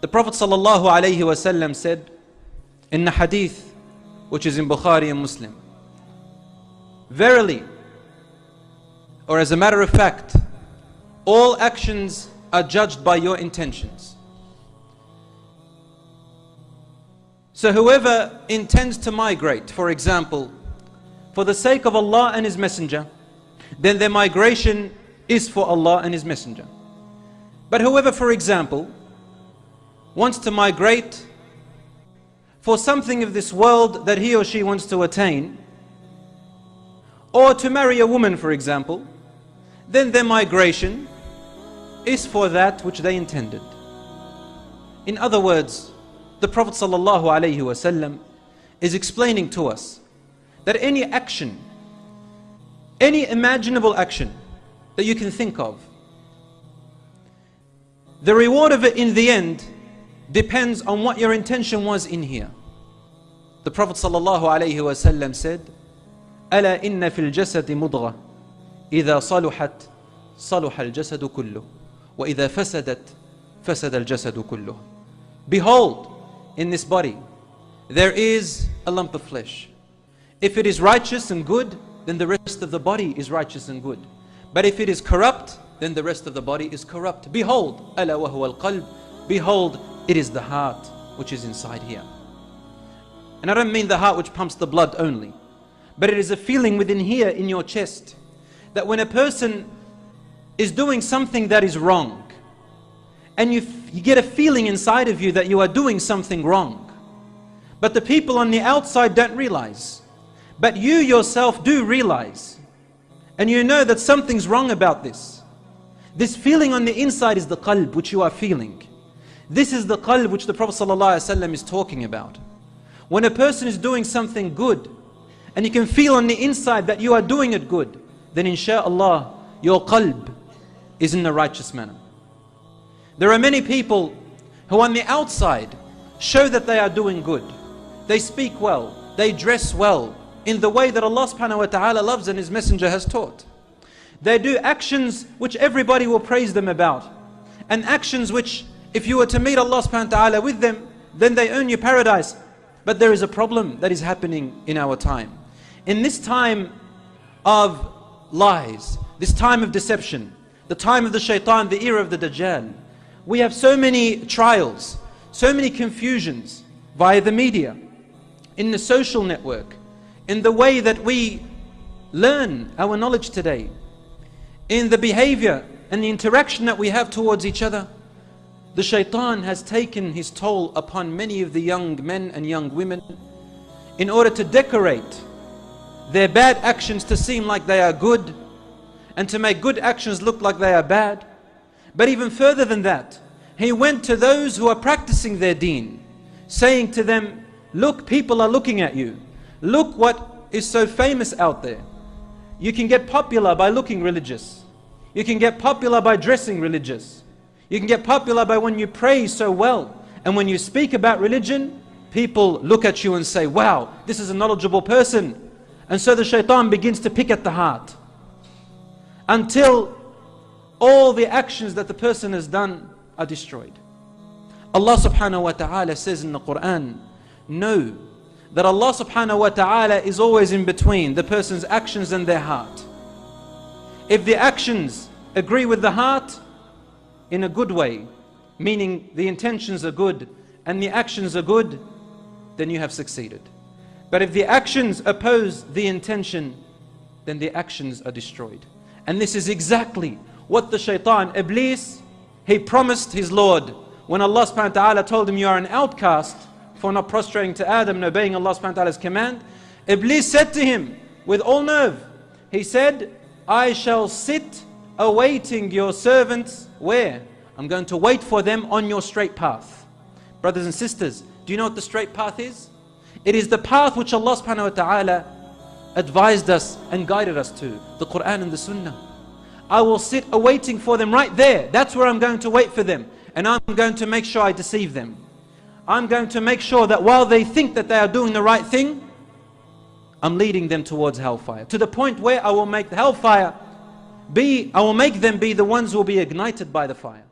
The Prophet ﷺ said in the hadith, which is in Bukhari and Muslim, verily, or as a matter of fact, all actions are judged by your intentions. So whoever intends to migrate, for example, for the sake of Allah and His Messenger, then their migration is for Allah and His Messenger. But whoever, for example, wants to migrate for something of this world that he or she wants to attain, or to marry a woman, for example, then their migration is for that which they intended. In other words, the Prophet ﷺ is explaining to us that any action, any imaginable action that you can think of, the reward of it in the end depends on what your intention was in here. The Prophet ﷺ said, ألا إن في الجسد مضغة إذا صلحت صلح الجسد كله وإذا فسدت فسد الجسد كله. Behold, in this body there is a lump of flesh. If it is righteous and good, then the rest of the body is righteous and good. But if it is corrupt, then the rest of the body is corrupt. Behold, ألا وهو القلب. Behold, it is the heart which is inside here. And I don't mean the heart which pumps the blood only, but it is a feeling within here in your chest that when a person is doing something that is wrong, and you get a feeling inside of you that you are doing something wrong, but the people on the outside don't realize, but you yourself do realize, and you know that something's wrong about this. This feeling on the inside is the qalb which you are feeling. This is the qalb which the Prophet ﷺ is talking about. When a person is doing something good, and you can feel on the inside that you are doing it good, then insha'Allah, your qalb is in the righteous manner. There are many people who on the outside show that they are doing good. They speak well, they dress well, in the way that Allah subhanahu wa ta'ala loves and His Messenger has taught. They do actions which everybody will praise them about, and actions which, if you were to meet Allah subhanahu wa ta'ala with them, then they earn you paradise. But there is a problem that is happening in our time. In this time of lies, this time of deception, the time of the shaitan, the era of the Dajjal, we have so many trials, so many confusions via the media, in the social network, in the way that we learn our knowledge today, in the behavior and the interaction that we have towards each other. The shaitan has taken his toll upon many of the young men and young women in order to decorate their bad actions to seem like they are good, and to make good actions look like they are bad. But even further than that, he went to those who are practicing their deen, saying to them, look, people are looking at you. Look what is so famous out there. You can get popular by looking religious. You can get popular by dressing religious. You can get popular by when you pray so well. And when you speak about religion, people look at you and say, wow, this is a knowledgeable person. And so the shaitan begins to pick at the heart, until all the actions that the person has done are destroyed. Allah subhanahu wa ta'ala says in the Quran, know that Allah subhanahu wa ta'ala is always in between the person's actions and their heart. If the actions agree with the heart in a good way, meaning the intentions are good and the actions are good, then you have succeeded. But if the actions oppose the intention, then the actions are destroyed. And this is exactly what the shaitan, Iblis, he promised his Lord when Allah subhanahu wa ta'ala told him, you are an outcast for not prostrating to Adam and obeying Allah subhanahu wa ta'ala's command. Iblis said to him with all nerve, he said, I shall sit awaiting your servants. Where? I'm going to wait for them on your straight path. Brothers and sisters, do you know what the straight path is? It is the path which Allah subhanahu wa ta'ala advised us and guided us to, the Quran and the Sunnah. I will sit awaiting for them right there. That's where I'm going to wait for them. And I'm going to make sure I deceive them. I'm going to make sure that while they think that they are doing the right thing, I'm leading them towards hellfire. To the point where I will make the hellfire I will make them be the ones who will be ignited by the fire.